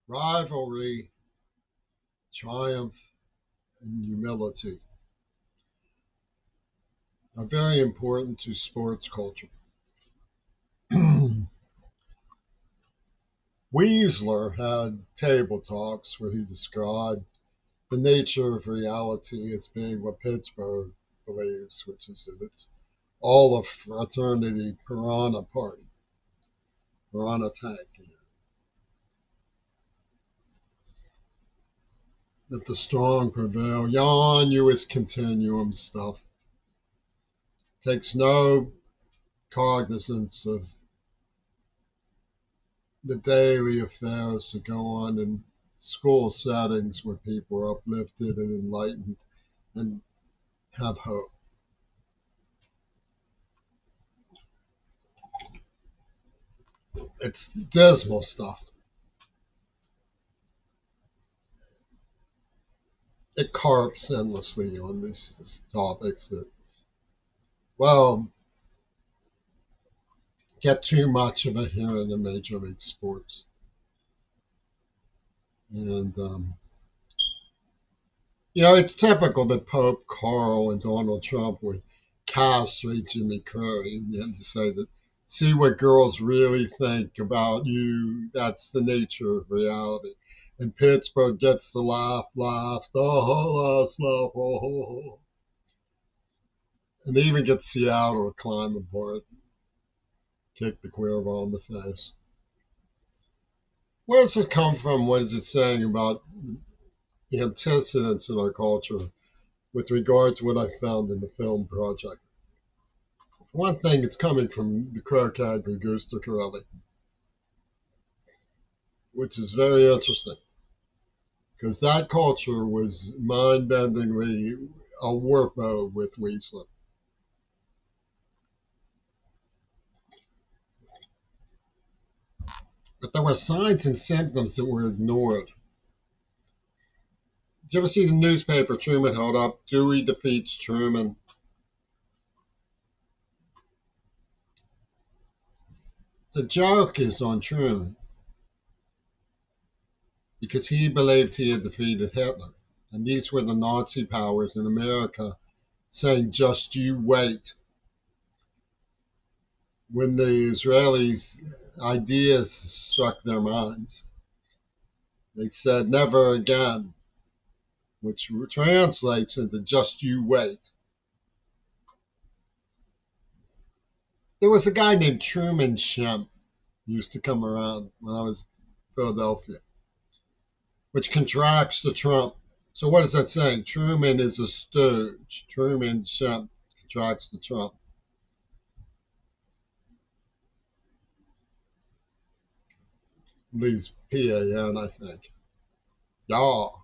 rivalry, triumph, and humility are very important to sports culture. Weisler had table talks where he described the nature of reality as being what Pittsburgh believes, which is that it's all a fraternity piranha party, piranha tank. That the strong prevail. Yon US continuum stuff takes no cognizance of the daily affairs that go on in school settings where people are uplifted and enlightened and have hope. It's dismal stuff. It carps endlessly on these topics that, well, get too much of it here in the Major League sports. And, it's typical that Pope Carl and Donald Trump would castrate Jimmy Carrey and to say that, see what girls really think about you. That's the nature of reality. And Pittsburgh gets the laugh, last laugh, oh. And they even get Seattle to climb aboard, kick the Cuervo in the face. Where does this come from? What is it saying about the antecedents in our culture with regard to what I found in the film project? For one thing, it's coming from the Croquet Gusto Corelli, which is very interesting because that culture was mind-bendingly a warp mode with Weasel. But there were signs and symptoms that were ignored. Did you ever see the newspaper Truman held up? Dewey defeats Truman. The joke is on Truman because he believed he had defeated Hitler. And these were the Nazi powers in America saying, just you wait. When the Israelis' ideas struck their minds, they said, never again, which translates into just you wait. There was a guy named Truman Shemp who used to come around when I was in Philadelphia, which contracts to Trump. So what is that saying? Truman is a stooge. Truman Shemp contracts to Trump. Leaves PAN, I think. Y'all.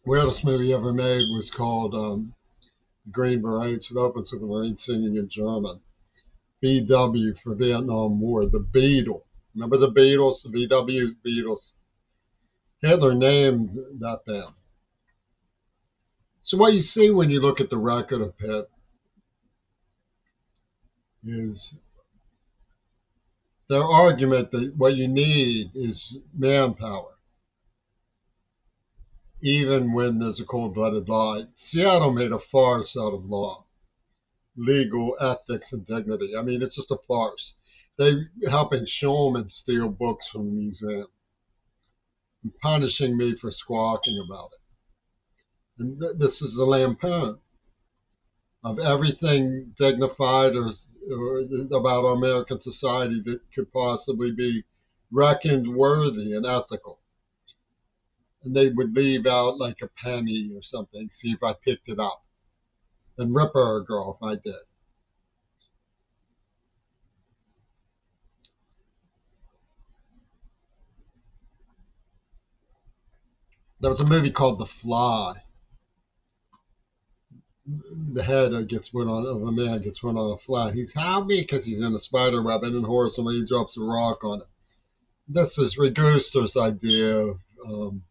Weirdest movie ever made was called Green Berets. It opens with the Marines singing in German. VW for Vietnam War. The Beatles. Remember the Beatles? The VW Beatles. Hitler named that band. So what you see when you look at the record of Pitt is their argument that what you need is manpower, even when there's a cold-blooded lie. Seattle made a farce out of law, legal ethics, and dignity. I mean, it's just a farce. They helping Shulman steal books from the museum and punishing me for squawking about it. And this is the lampoon of everything dignified or about American society that could possibly be reckoned worthy and ethical. And they would leave out like a penny or something, see if I picked it up, and rip her a girl if I did. There was a movie called The Fly. The head gets put on of a man gets put on a fly. He's happy because he's in a spider web, and then horizontally he drops a rock on it. This is Reguster's idea of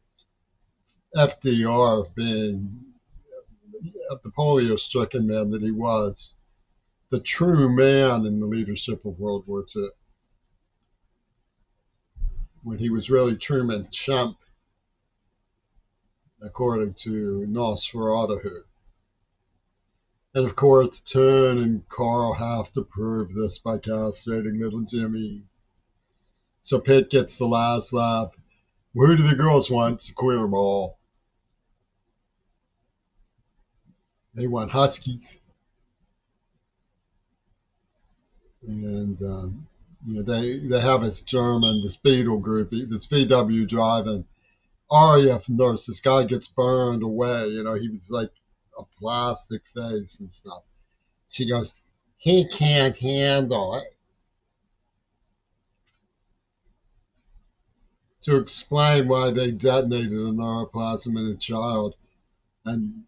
FDR being the polio-stricken man that he was, the true man in the leadership of World War II, when he was really Truman Chump, according to Nosferatu. And of course, Turn and Carl have to prove this by castrating little Jimmy. So Pitt gets the last laugh. Who do the girls want? It's a queer ball. They want Huskies. And they have this German, this Beatle group, this VW driving RAF nurse. This guy gets burned away. He was like a plastic face and stuff. She goes, he can't handle it. To explain why they detonated a neuroplasm in a child and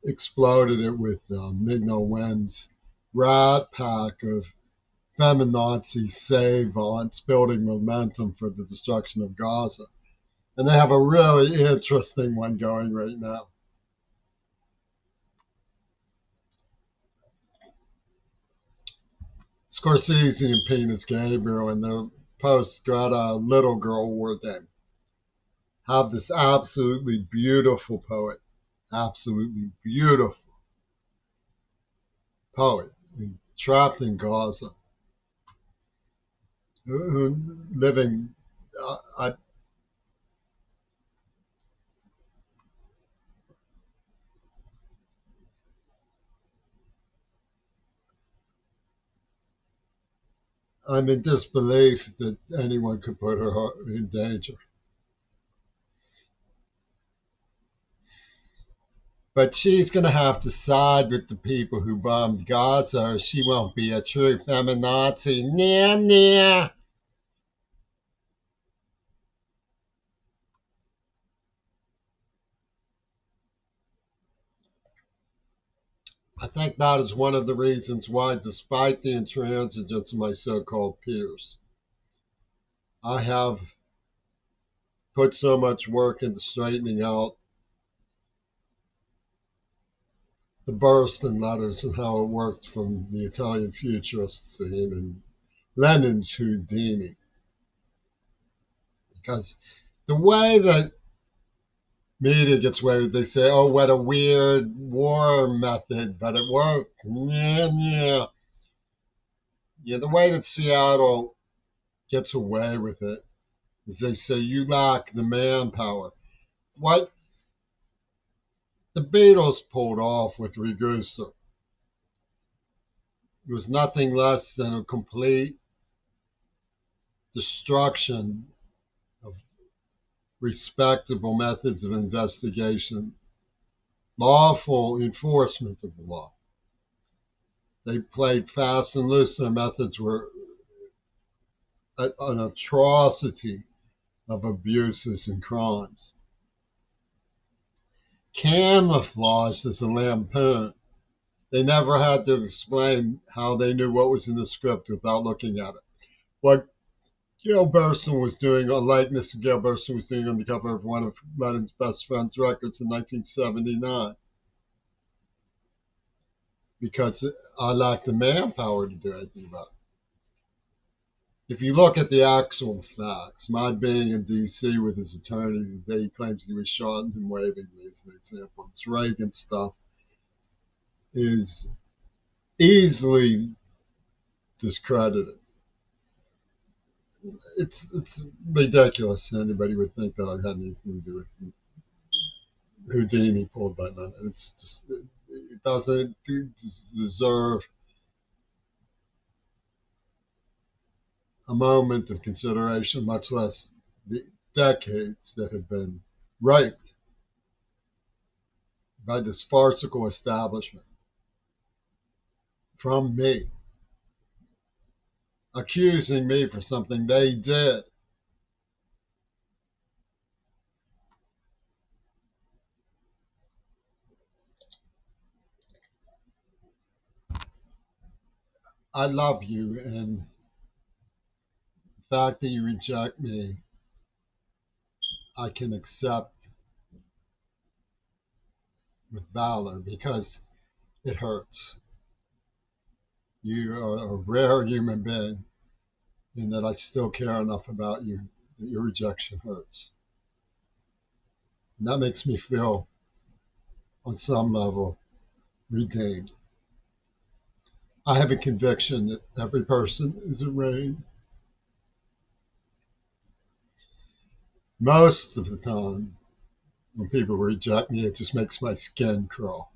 exploded it with Migno Wen's rat pack of feminazi savants building momentum for the destruction of Gaza. And they have a really interesting one going right now. Scorsese and Penis Gabriel and their post-Greta Little Girl War Game have this absolutely beautiful poet, trapped in Gaza, who living. I'm in disbelief that anyone could put her in danger. But she's going to have to side with the people who bombed Gaza, or she won't be a true feminazi. Nah, nah. I think that is one of the reasons why, despite the intransigence of my so-called peers, I have put so much work into straightening out the Burstyn letters and how it works from the Italian futurist scene and Lenin's Houdini. Because the way that media gets away with it, they say, oh, what a weird war method, but it worked. Yeah. The way that Seattle gets away with it is they say, you lack the manpower. What the Beatles pulled off with Ragusa was nothing less than a complete destruction of respectable methods of investigation, lawful enforcement of the law. They played fast and loose. Their methods were an atrocity of abuses and crimes. Camouflaged as a lampoon. They never had to explain how they knew what was in the script without looking at it. What Gail Burstyn was doing, a likeness Gail Burstyn was doing on the cover of one of Lennon's best friend's records in 1979. Because I lacked the manpower to do anything about it. If you look at the actual facts, my being in D.C. with his attorney the day he claims he was shot and him waving me as an example, this Reagan stuff is easily discredited. It's ridiculous. Anybody would think that I had anything to do with Houdini pulled by none. It's just it doesn't deserve a moment of consideration, much less the decades that have been raped by this farcical establishment from me, accusing me for something they did. I love you, and the fact that you reject me, I can accept with valor because it hurts. You are a rare human being, and that I still care enough about you that your rejection hurts. And that makes me feel, on some level, redeemed. I have a conviction that every person is arranged. Most of the time, when people reject me, it just makes my skin crawl.